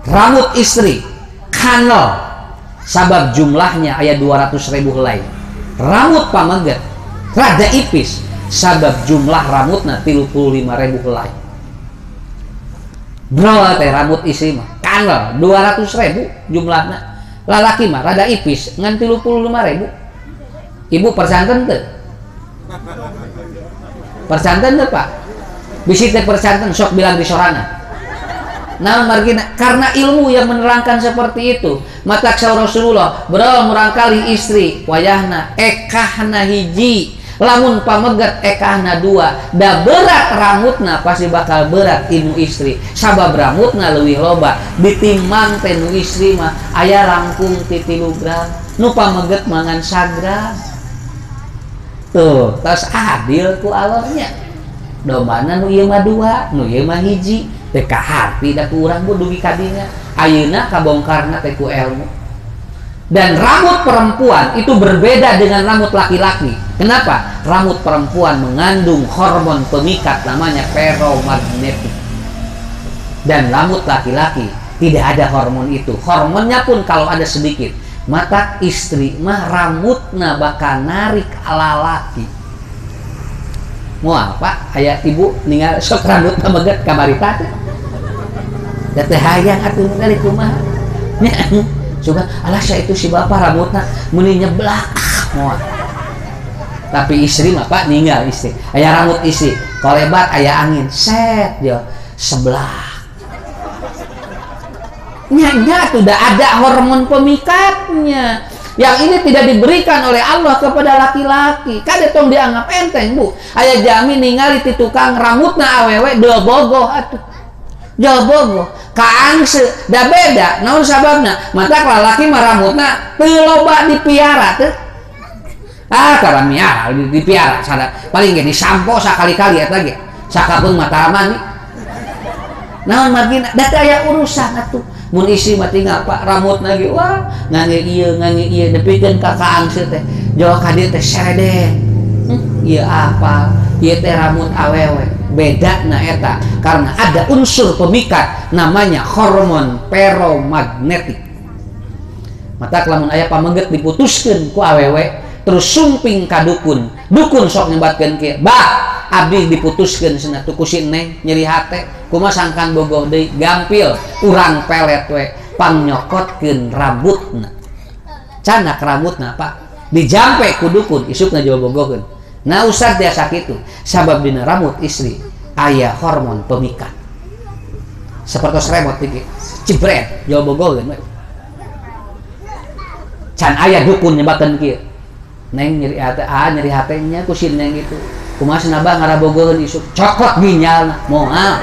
Rambut istri kanel sabab jumlahnya aya 200.000 helai. Rambut pameget rada ipis sabab jumlah rambutna 35.000 helai. Bro teh rambut istri mah kanel 200.000 jumlahna. Lalaki mah rada ipis ngan 35.000. Ibu persanten teu? Persanten teu Pak? Bisi teh persanten sok bilang di sorana. Nah, margina karena ilmu yang menerangkan seperti itu. Mata Rasulullah beral murangkali istri wayahna ekahna hiji, lamun pamegat ekahna dua, da berat rambutna pasti bakal berat inu istri. Sabab rambutna leuwih loba ditimbang teh nu istri mah aya langkung ti 3 gram, nu pamegat mangan sagram. Tuh, tos adil ku Allahnya. Dombana nu ieu mah 2, nu ieu mah hiji. Teh ka harti da ku urang dugi ka dinya. Ayeuna kabongkarna teh ku ilmu. Dan rambut perempuan itu berbeda dengan rambut laki-laki. Kenapa? Rambut perempuan mengandung hormon pemikat namanya feromagnetik. Dan rambut laki-laki tidak ada hormon itu. Hormonnya pun kalau ada sedikit, mata istri mah rambutna bakal narik ala laki. Mau apa? Ayah ibu ninggal sok rambutna meget kabarita teh. Da teh hayang atuh dari kumaha. Nya coba alah saya itu si bapak rambutna meni nyeblak moal. Tapi istri mah Pak ninggal istri. Aya rambut istri, kolebat aya angin, set yo sebelah. Nya tuh udah ada hormon pemikatnya. Yang ini tidak diberikan oleh Allah kepada laki-laki. Kade tong dianggap enteng, Bu. Aya jami ningali ti tukang rambutna awewe deu bogoh atuh. Deu bogoh. Kaangse da beda. Naon sababna? Mata lalaki mah rambutna teu loba dipiara teh. Karena miara dipiara sada paling ge disampo sakali-kali eta ge. Sakapeung mata mani. Naon margina? Da teh aya urusan atuh. Mun isi mah tinggal Pak rambutna ge wah ngangge ieu nepikeun ka kaangse teh. Jawa ka dieu teh serede. Ieu apa? Ieu teh rambut awewe. Bedana eta karena ada unsur pemikat namanya hormon feromagnetik. Mata lamun aya pameget diputuskeun ku awewe terus sumping ka dukun. Dukun sok nyebatkeun kieu. Bah, abdi diputuskeun cenah tuh ku si Neng nyeri hate. Kumaha sangkan bogoh deui gampil urang pelet we pangnyokotkeun rambutna. Canak rambutna Pak dijampe ku dukun isukna jawa bogohkeun. Nah ustad biasa kitu sabab dina rambut istri aya hormon pemikat. Seperti remote iki jebret jawa bogohkeun we. Can aya dukun nyebatkeun kieu. Neng nyeri hate nyeri hatenya ku si Neng itu. Kumaha cenah ngarabogoheun isuk cokot ginjalna moal.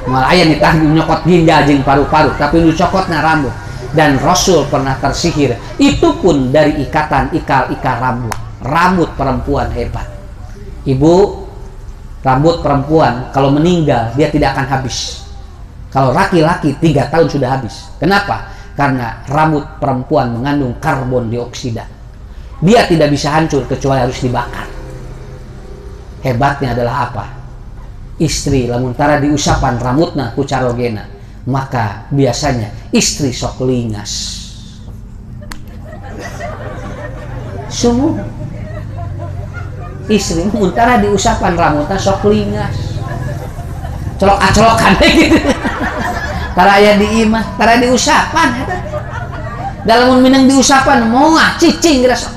Moal aya nitah nyokot ginjal jeung paru-paru tapi nu cokotna rambut. Dan Rasul pernah tersihir itu pun dari ikatan ikal-ikal rambut. Rambut perempuan hebat. Ibu, rambut perempuan kalau meninggal dia tidak akan habis. Kalau laki-laki 3 tahun sudah habis. Kenapa? Karena rambut perempuan mengandung karbon dioksida. Dia tidak bisa hancur kecuali harus dibakar. Hebatnya adalah apa? Istri lamun tara diusapan rambutna ku carogena, maka biasanya istri sok lingas. Sungguh istri lamun tara diusapan rambutna sok lingas. Colok-acolokan gitu. Tara aya di imah, tara diusapan eta. Dalam minang diusapan moal cicing geus.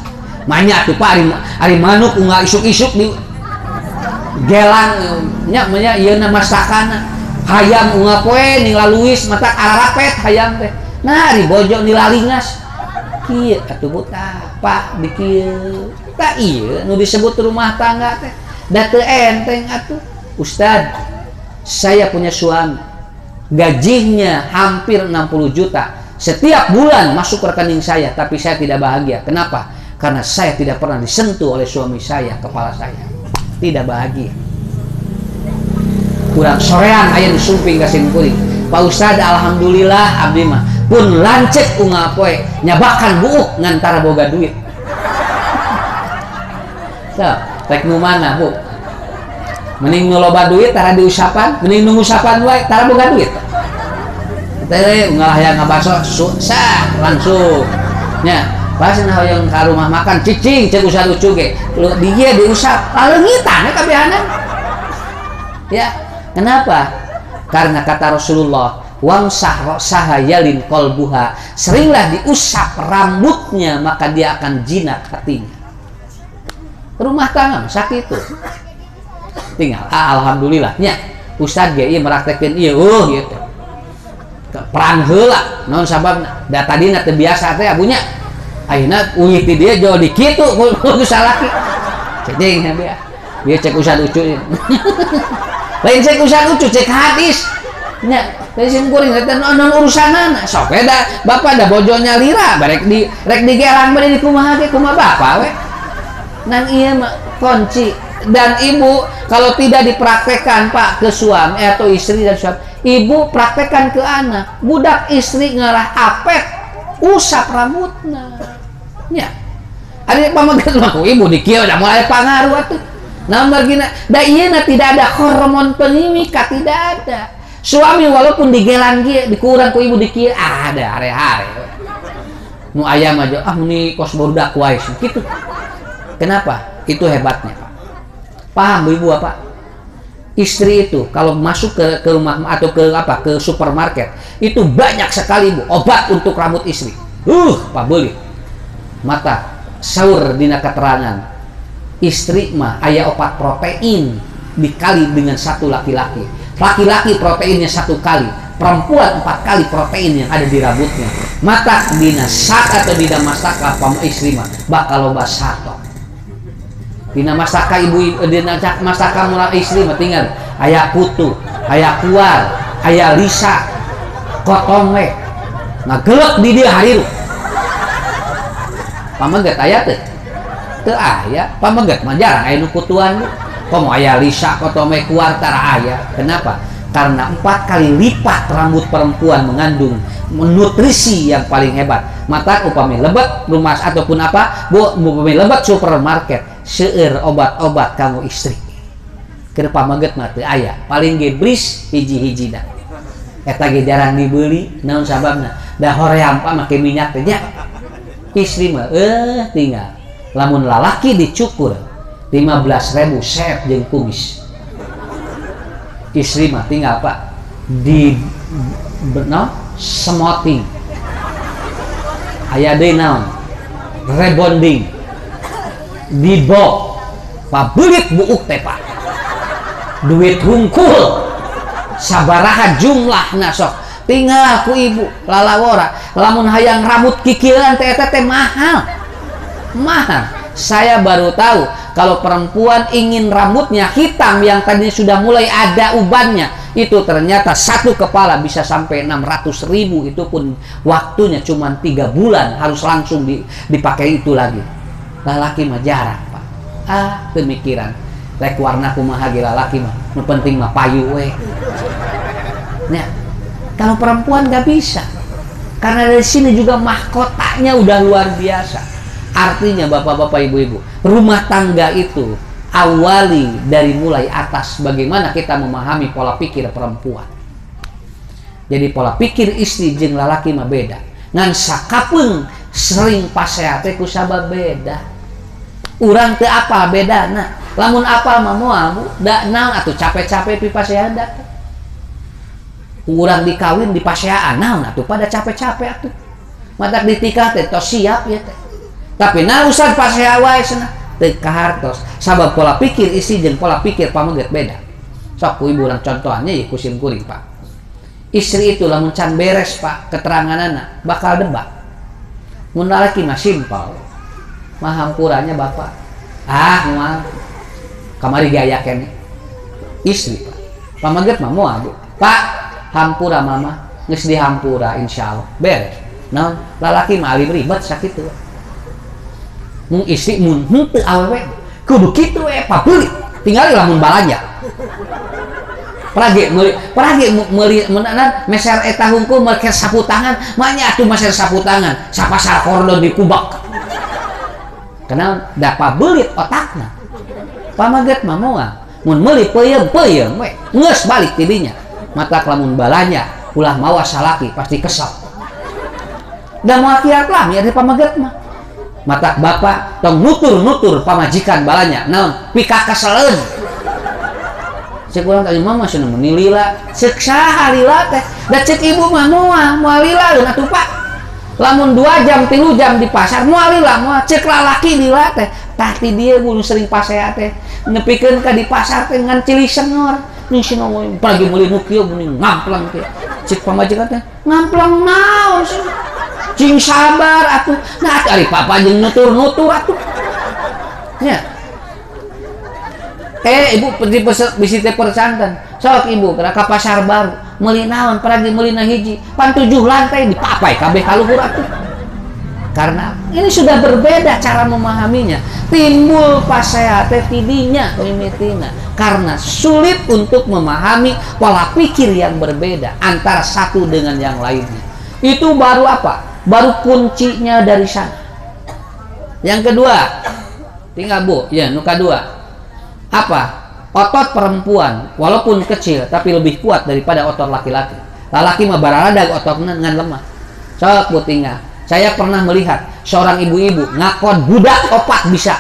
Manya tuh Pak ari manuk unggal isuk-isuk di gelang nya ieu na masakana hayam unga poe nilaluis mata ararapet hayam teh nah di bojo nilalingas kieu atuh buta Pak di kieu ta ieu nu disebut rumah tangga teh da teu enteng atuh Ustad. Saya punya suami gajinya hampir 60 juta setiap bulan masuk ke rekening saya, tapi saya tidak bahagia. Kenapa? Karena saya tidak pernah disentuh oleh suami saya, kepala saya tidak bahagia. Kurang sorean aya disumping ka simkuring. Pak Ustad alhamdulillah abdi mah pun lancet unggah poe nyabakan buuk ngantara boga duit. So, rek nu mana Bu? Mending nu loba duit tara diusapan, mending nu usapan wae tara boga duit. Teh unggah hayang ngabaso susah langsung. Nya, pas nah hoyong ka rumah makan cicing ceuk usah lucu ge. Dia diusap leungitan kabehana. Ya, kenapa? Karena kata Rasulullah, wamsah sahayalin qalbuha, seringlah diusap rambutnya maka dia akan jinak hatinya. Rumah tangga sakit itu. Tinggal alhamdulillahnya ustad ge ieu meraktekeun ieu gitu perang heula naon sababna da tadina teu biasa teh abunya ayeuna uih ti dieu jauh di kitu kudu salaki cecing dia cek ustad ucu lain cek ustad ucu cek hadis nya dari sim kuring non urusanana sok da bapak da bojonya lira rek digelang bade di kumaha ge kumaha bapak we nang ieu mah kunci. Dan ibu kalau tidak dipraktekkan pak ke suami atau istri dan suami, ibu praktekkan ke anak, budak istri ngarah apet usap rambutnya ya ada pamagat aku ibu dikieu udah mulai pangaruh atuh namun margina da ieu tidak ada hormon penimikat tidak ada suami walaupun digelang ge dikurang ku ibu dikieu ada are-are nu aya mah meni kos budak wae gitu. Kenapa? Itu hebatnya pak. Paham ibu apa? Istri itu kalau masuk ke rumah atau ke supermarket itu banyak sekali bu obat untuk rambut istri. Pak beli mata saur dina keterangan istri mah aya obat protein dikali dengan satu laki-laki. Laki-laki proteinnya 1 kali, perempuan 4 kali protein yang ada di rambutnya. Mata dina sak atau dina mastaka pam istri mah bakal loba sato. Dina mastaka dina mastaka mula istri mah tinggal aya putu, aya kuar, aya lisa, kotong we. Ngagelek di dia hariru. Pamaget aya teu? Teu aya. Pamaget mah jarang aya nu kutuan. Komo aya lisa, kotong we, kuar tara aya. Kenapa? Karena 4 kali lipat rambut perempuan mengandung nutrisi yang paling hebat. Mata upami lebet rumah ataupun apa bu upami lebet supermarket seueur obat-obat kamu istri keur pamaget mah teu aya paling ge bris hiji-hijina eta ge jarang dibeli naon sababna da hoream pa make minyak teh nya istri mah tinggal lamun lalaki dicukur 15.000 sep jeung kumis istri mah tinggal pak di semoting aya deui naon rebonding dibok pabelit buuk teh pak duit hungkul sabaraha jumlahna sok tinggal ku ibu lalawora lamun hayang rambut kikieuan teh eta teh mahal saya baru tahu kalau perempuan ingin rambutnya hitam yang tadinya sudah mulai ada ubannya itu ternyata satu kepala bisa sampai 600.000 itu pun waktunya cuma 3 bulan harus langsung dipakai itu lagi. Lalaki mah jarang pak pemikiran lek warna kumaha ge lalaki mah nu penting mah payu we nah kalau perempuan gak bisa karena dari sini juga mahkotanya udah luar biasa. Artinya bapak-bapak ibu-ibu rumah tangga itu awali dari mulai atas bagaimana kita memahami pola pikir perempuan. Jadi pola pikir istri jeung lalaki mah beda ngan sakapeung sering pasea teh ku sabab beda. Urang teu apal bedana lamun apal mah moal da naon atuh capek-capek pi pasea da urang dikawin di paseaan naon atuh pada capek-capek atuh matak ditikah teh tos siap ya teh tapi na usah pasea wae cenah teu kahartos sabab pola pikir istri jeung pola pikir pamaget beda. Sok ku ibu urang contohannya ya ku sim kuring pak istri itu lamun can beres pak keteranganana bakal debat mun lalaki mah simpel mah hampurannya bapak moal kamari gaya kene istri pak pamaget mah moal bu pak hampura mama geus dihampura insyaallah beres naon lalaki mah alim ribet sakitu mun istri mun henteu awewe kudu kitu pabeuli tinggal lamun balanja Prage meuli meunana meser eta hungkul make sapu tangan manya atuh meser sapu tangan sapasar kordon dikubak kenal da pabelit otakna pamaget mah moal mun meuli peuyeum we geus balik tidinya mata lamun balanya ulah mawa salaki pasti kesal da moal kiat lah nya pamaget mah mata bapak tong nutur pamajikan balanya naon pika keseleun cek urang tadi mama cenah meni lila cek saha lila teh da cek ibu mah moal lila atuh pak lamun 2 jam 3 jam di pasar moal lila moal cek lalaki lila teh tah ti dieu bulu sering pasea teh nepikeun ka di pasar teh ngan cili sengor nih si ngomong pagi meuli nu kieu mending ngamplang teh cik pamajikan teh ngamplang naon sih cing sabar atuh nah ari papa jeung nutur-nutur atuh nya ibu bisi teh percantan sok ibu ka pasar baru meuli naon peragi meuli na hiji pan 7 lantai dipapai kabeh kaluhur atuh. Karena ini sudah berbeda cara memahaminya, timbul pasea teh tidinya mimitina karena sulit untuk memahami pola pikir yang berbeda antara satu dengan yang lainnya. Itu baru apa? Baru kuncinya dari sana. Yang kedua, tinggal bu, ya nuka dua. Apa? Otot perempuan walaupun kecil tapi lebih kuat daripada otot laki-laki. Laki mah bararadag ototnya dengan lemah. Sok bu tinggal. Saya pernah melihat seorang ibu-ibu ngakon budak 4 bisa.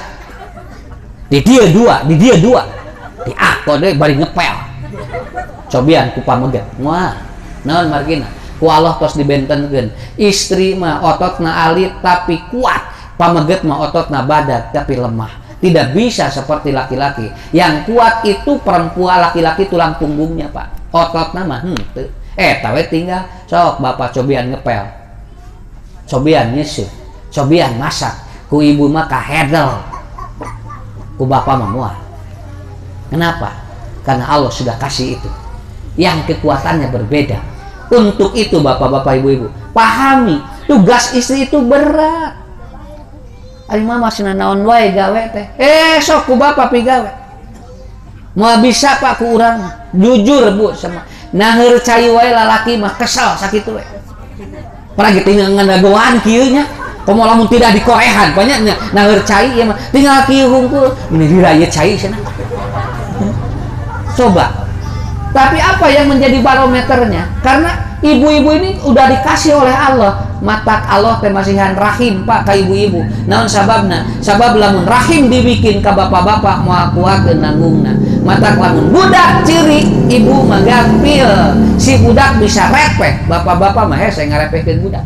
Di dia 2, di aku deh bari ngepel. Cobian ku pameget. Wah, naon margina? Ku Allah tos dibentenkeun. Istri mah ototna alit tapi kuat, pameget mah ototna badak tapi lemah. Tidak bisa seperti laki-laki. Yang kuat itu perempuan, laki-laki tulang punggungnya, Pak. Ototna mah henteu. Tawe tinggal sok bapak cobian ngepel. Cobian nyusup, cobian masak, ku ibu mah kahedel, ku bapak mah mual. Kenapa? Karena Allah sudah kasih itu, yang kekuatannya berbeda. Untuk itu bapak-bapak ibu-ibu, pahami tugas istri itu berat. Ari mah masih naon wae gawe teh. Sok ku bapak pi gawe. Moal bisa Pak ku urang, jujur Bu sama. Nah cai wae lalaki mah kesel sakitu we. Pernah gitu ngadagoan kieu nya. Komo lamun tidak dikorehan banyaknya nangeur cai ya mah tinggal kieu hungkul ini diraya cai sana. Coba. Tapi apa yang menjadi barometernya? Karena ibu-ibu ini udah dikasih oleh Allah mata Allah teh masihan rahim Pak ka ibu-ibu. Naon sababna? Sabab lamun rahim dibikin ka bapak-bapak moal kuateun nanggungna. Mata lamun budak ciri ibu mah gampil. Si budak bisa repeh, bapak-bapak mah hese ngarepehkeun budak.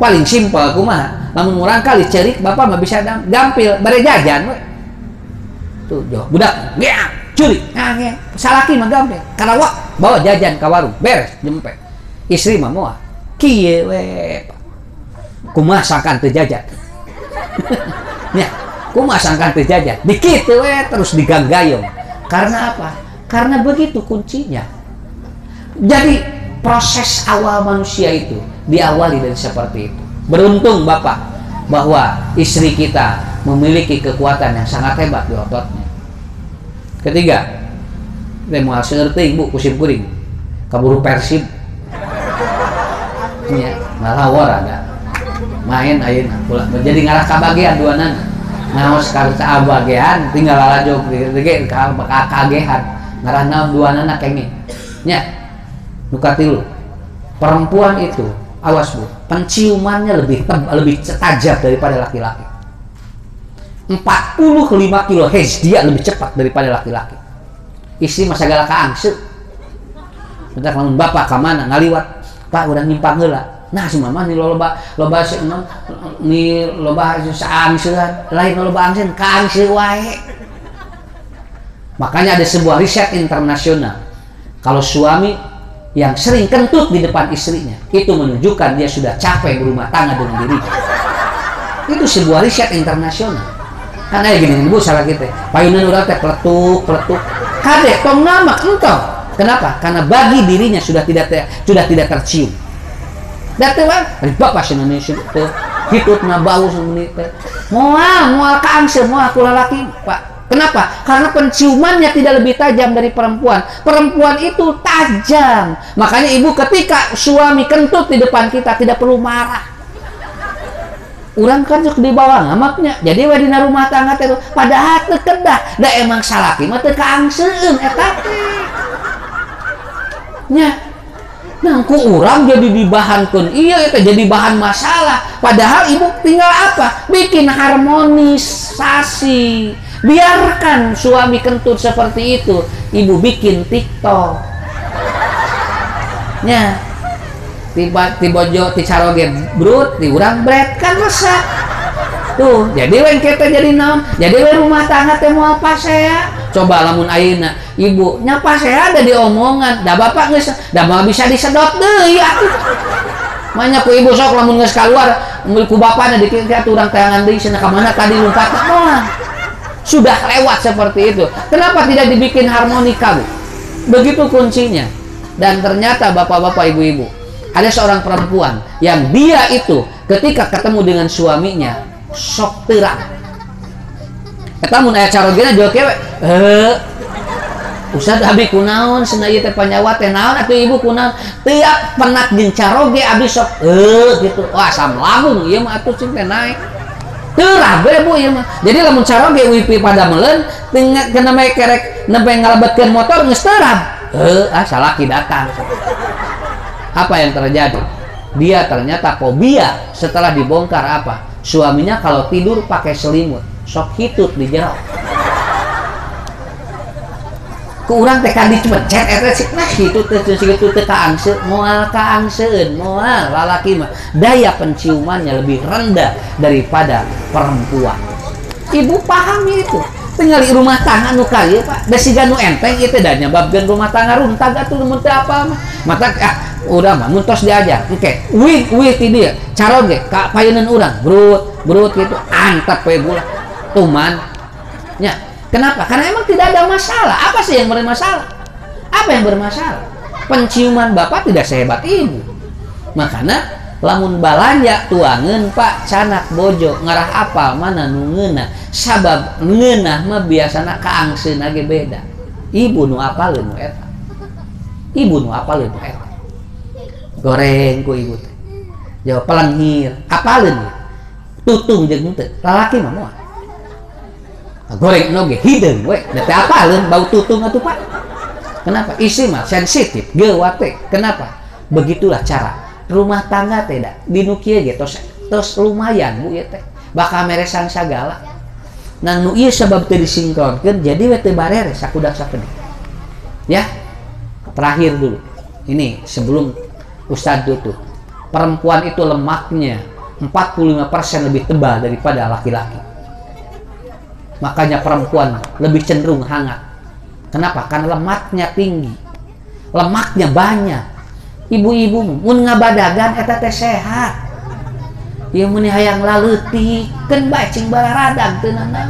Paling simpel kumaha? Lamun urang kali cerik bapak mah bisa gampil bare jajan we. Tuh, budak geak curi. Nah, salaki mah gampil. Karena wah bawa jajan ke warung, beres jempet. Istri mah moal kieu we. Kumaha sangkan teu jajan. Nya, kumaha sangkan teu jajan. Dikit we terus diganggayong. Karena apa? Karena begitu kuncinya. Jadi proses awal manusia itu diawali dari seperti itu. Beruntung Bapak bahwa istri kita memiliki kekuatan yang sangat hebat di ototnya. Ketiga, mau ngerti Bu kusim kuring kaburu Persib ya ngalawar ada main ayeuna jadi ngarah kabagean duanana naos karca abagean tinggal lalajog ge kagehan ngarah naon duanana kenging nya nu katilu perempuan itu awas Bu penciumannya lebih tajam daripada laki-laki 45 kilo dia lebih cepat daripada laki-laki. Istri mah sagala kaangse. Bentar lamun bapak ka mana ngaliwat, Pak urang nyimpang heula. Nah si mama ni loba saangseun, lain loba angseun kaangse wae. Makanya ada sebuah riset internasional. Kalau suami yang sering kentut di depan istrinya, itu menunjukkan dia sudah capek berumah tangga dengan dirinya. Itu sebuah riset internasional. Karena gini Bu salah kita payunan urang teh peletuk kadek tong nama engkau kenapa? Karena bagi dirinya sudah tidak tercium datang dari bapak Indonesia teh hitutna bau semenit teh moal kaangse moal ku lalaki Pak kenapa? Karena penciumannya tidak lebih tajam dari perempuan itu tajam makanya ibu ketika suami kentut di depan kita tidak perlu marah urang kan sok di bawah ngamaknya jadi we dina rumah tangga teh padahal teu kedah da emang salaki mah teu kaangseun eta teh nya nangku urang jadi dibahankeun iya eta jadi bahan masalah padahal ibu tinggal apa bikin harmonisasi biarkan suami kentut seperti itu ibu bikin TikTok nya tiba-tiba jo ti caroge brut ti urang bret kan resep tuh jadi we kita jadi naon jadi we rumah tangga teh moal pasea Coba lamun ayeuna ibu nyapa saya ada di omongan, dah bapak geus dah bisa disedot deui atuh. Manya ku ibu sok lamun geus kaluar ku bapana dikit atuh urang tayangan deui cenah ka mana tadi lompatna moal. Sudah lewat seperti itu. Kenapa tidak dibikin harmonika, Bu? Begitu kuncinya. Dan ternyata bapak-bapak, ibu-ibu, ada seorang perempuan yang dia itu ketika ketemu dengan suaminya sok terang. Eta mun aya carogena jauh kewe, Ustad abi kunaon cenah ieu teh panyawa teh naon atuh ibu kunaon? Tiap penak jeung caroge abi sok gitu. Wah asam lambung ieu mah atuh cing teh naik. Terah be Bu ieu mah. Jadi lamun caroge wifi pada meuleun kena make kerek nempe ngalebetkeun motor geus terang. Salaki datang. Apa yang terjadi? Dia ternyata fobia setelah dibongkar apa? Suaminya kalau tidur pakai selimut. Sok hitut di jero. Ku urang teh kan dipencet eta nah hitut teh situ teh kaangseun moal kaangseun moal lalaki mah daya penciumannya lebih rendah daripada perempuan. Ibu paham itu. Tinggal di rumah tangga nu kaya Pak. Da siga nu enteng ieu teh da nyababkeun rumah tangga runtag atuh mun teu apa mah. Mata urang mah mun tos diajar. Oke, wih ti dieu. Caron ge ka payeunneun urang, brut gitu. Antep we gula. Tuman. Ya, kenapa? Karena emang tidak ada masalah. Apa sih yang bermasalah? Apa yang bermasalah? Penciuman Bapak tidak sehebat Ibu. Makanya lamun balanja tuangeun Pak canak bojo ngarah apa mana nu ngeunah sabab ngeunah mah biasana kaangseuna ge beda. Ibu nu apaleun nu eta. Ibu nu apaleun nu eta. Goreng ku ibu teh. Jawab pelenghir, apaleun tutung jeung teu. Lalaki mah moal. Goreng noge hideung we da teh apaleun bau tutung atuh Pak. Kenapa? Isi mah sensitif, geuwat teh. Kenapa? Begitulah cara rumah tangga teh da dinu kieu ge tos lumayan Bu ieu teh. Bakal meresan sagala. Nang nu ieu sabab teu disinkronkeun jadi we teu bareres sakudak sakedik. Ya. Terakhir dulu. Ini sebelum Ustadz tutup. Perempuan itu lemaknya 45% lebih tebal daripada laki-laki. Makanya perempuan lebih cenderung hangat. Kenapa? Karena lemaknya tinggi. Lemaknya banyak. Ibu-ibu mun ngabadagan eta teh sehat. Ieu mun hayang laleutik keun bae cing bararadang teu naon.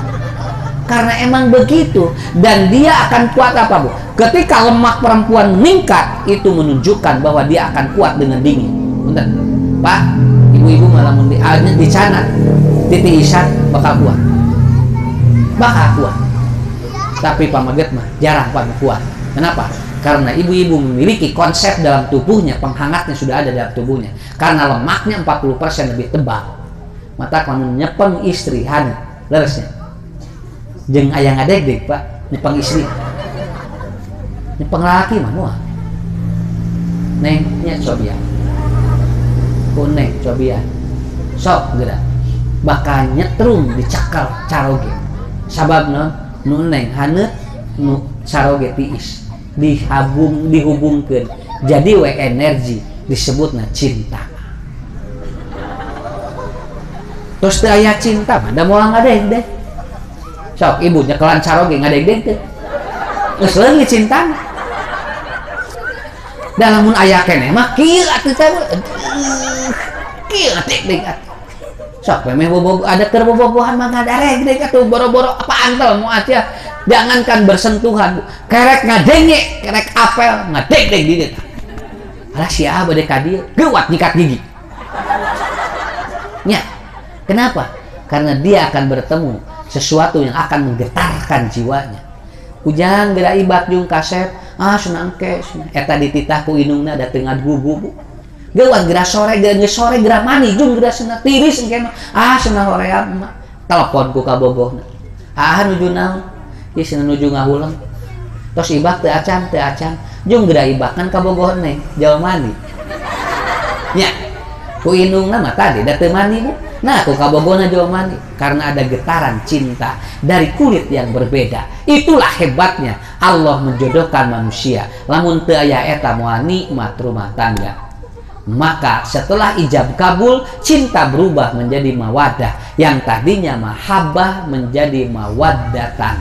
Karena emang begitu dan dia akan kuat apa Bu? Ketika lemak perempuan meningkat itu menunjukkan bahwa dia akan kuat dengan dingin. Bener. Pak, ibu-ibu malah mun dicanat titiisan bakal kuat. Bakal kuat. Tapi pamaget mah jarang kuat. Kenapa? Karena ibu-ibu memiliki konsep dalam tubuhnya, penghangatnya sudah ada dalam tubuhnya. Karena lemaknya 40% lebih tebal. Mata kamu nyepeng istri hangat, leresnya. Jeung aya ngadeg Pak, nyepeng istri. Nyepeng laki mah moal. Neng nya cobian. Kuneng cobian. Sok geura. Bakal nyetrum dicakal caroge. Sababna nu neng haneut nu caroge tiis. Dihubungkeun jadi we energi disebutna cinta. Terus teu aya cinta mah da moal ngadeg deh. Sok ibu nyekelan caroge ngadeg teh. Geus leungit cinta. Da lamun aya keneh mah kieu atuh teh. Kieu tek sok memeh bobo ada terbobogohan mah ngadareg deui atuh boro-boro apa antel moal aja. Jangankan bersentuhan, kerek ngadenge, kerek apel ngadeg di dieu. Alah sia bade ka dieu, geuwat nyikat gigi. Nya. Kenapa? Karena dia akan bertemu sesuatu yang akan menggetarkan jiwanya. Ujang geura ibat jeung kasep, senang ke, eta dititah ku inungna da teu ngagugu. Geuwat geura sore, geus sore geura mani jeung geura cenah tiris engke mah. Cenah hoream mah. Telepon ku ka bogohna. Nuju naon? Ieu cenah nuju ngahuleng. Tos ibak teu acan. Jeung geura ibakan ka bogohna jauh mani. Nya. Ku inungna mah tadi da teu mani Bu. Nah, ku kabogohna jauh mani karena ada getaran cinta dari kulit yang berbeda. Itulah hebatnya Allah menjodohkan manusia. Lamun teu aya eta moal nikmat rumah tangga. Maka setelah ijab kabul, cinta berubah menjadi mawaddah. Yang tadinya mahabbah menjadi mawaddatan.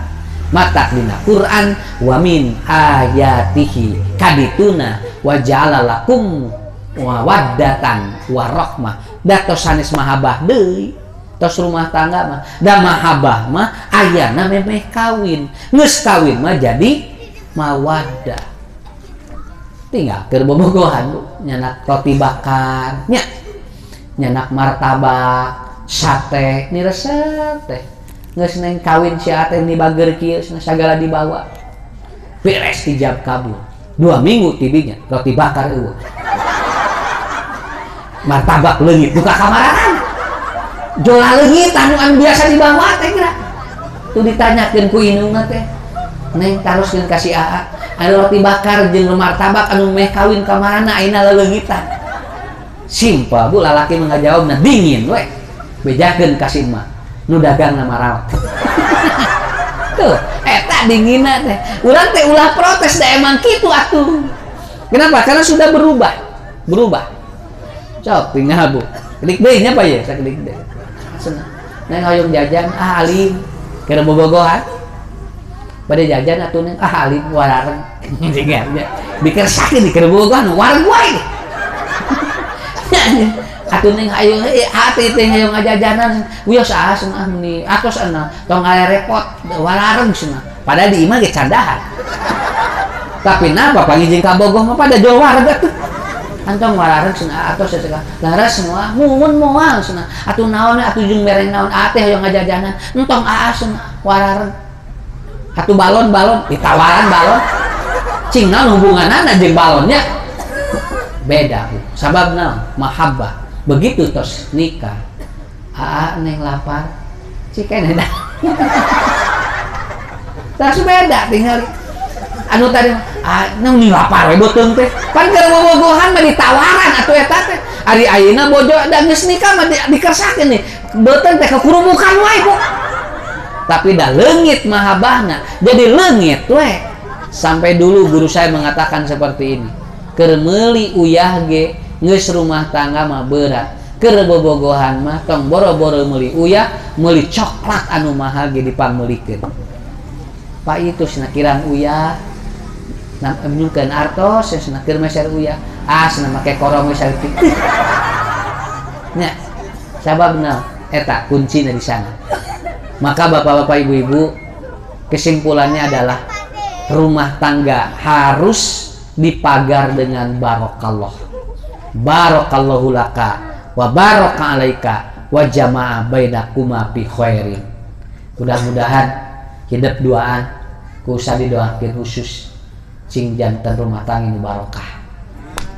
matak dina Quran wa min ayatihi kadituna wa ja'ala lakum wa waddatan wa rahmah datos sanes mahabah deui tos rumah tangga mah da mahabah mah ayana memeh kawin geus kawin mah jadi mawaddah tinggal keur bobogohan nyanak roti bakar nya nyanak martabak sate ni resep teh geus neng kawin sia teh di bager kieu sagala dibawa beres dijab kabul 2 minggu tidinya roti bakar eueuh martabak leungit buka kamaran jola leungit anu biasa dibawa teh kira tuh ditanyakeun ku indungna teh neng taroskeun ka si Aa anu roti bakar jeung martabak anu meh kawin ka mana ayeuna leungitan simpel bu lalaki mengajawabna dingin we bejakeun ka si emak nu dagang na marawat tuh eta dinginna teh urang teh ulah protes da emang kitu atuh kenapa karena sudah berubah cok tinggal bu kedik deui nya apa ya sakedik deui senang neng hoyong jajan alim keur bobogohan pada jajan atuh neng alim warareng jingernya dikersakeun di keur bobogohan wareg wae atuh neng ayo hati teh hoyong ngajajanan wios asa meni atos ana tong repot warareng cenah padahal di imah ge candahan tapi napa pangijing ka bogoh mah pada jual wareg atuh antong warareng cenah atos eta laras semua mumun moal cenah atuh naon atuh jeung mereng naon teh hoyong ngajajanan entong cenah warareng atuh balon ditawaran balon cing naon hubunganana jeung balonnya beda sababna mahabbah begitu tos nikah neng lapar cikene dah terus beda tinggal anu tadi nang ni lapar we beuteung teh pan keur bobogohan mah ditawaran atuh eta teh ari ayeuna bojo da geus nikah mah dikersakeun nih beuteung teh kekurumukan wae bu tapi da leungit mahabahna jadi leungit we sampai dulu guru saya mengatakan seperti ini keur meuli uyah ge geus rumah tangga mah berat keur bobogohan mah tong boro-boro meuli uyah meuli coklat anu mahal ge dipameulikeun pak itu cenah kirang uyah menunjukkan artos cenah keur meser uyah cenah make korong we saeutik nya sababna eta kuncina di sana maka bapak-bapak ibu-ibu kesimpulannya adalah rumah tangga harus dipagar dengan barakallahu laka wa baraka alaika wa jama'a bainakuma fi khairin mudah-mudahan hidup duaan ku usah didoakeun khusus cing jantan rumah tangga nu barokah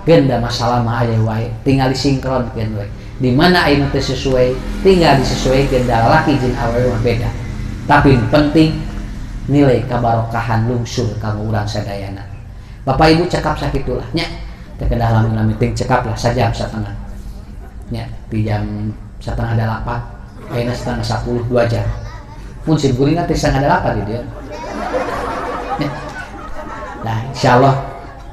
genda masalah mah aya wae tinggal disinkronkeun we di mana aya teu sesuai tinggal disesuaikeun da laki jeung awewe mah beda tapi penting nilai kabarokahan lungsur kanggo urang sadayana bapak ibu cekap sakitulah nya teh kedah lami-lami ting cekap lah sajam setengah nya di jam 7:30 ayeuna 9:30 2 jam mun sim kuringan teh 7:30 di dia nah insyaallah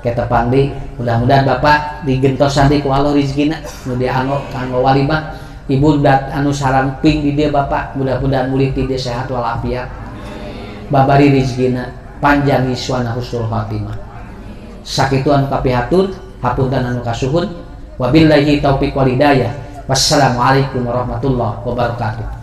kita pandi mudah-mudahan bapak digentosan di ku Allah rezekina nu dia kanggo walimah ibu dat anu saramping di dia bapak mudah-mudahan murid di dia sehat walafiat babari rezekina panjang iswana husnul khatimah sakitu anu kapihatur hapunten anu kasuhun wabillahi taufiq wal hidayah wassalamualaikum warahmatullahi wabarakatuh.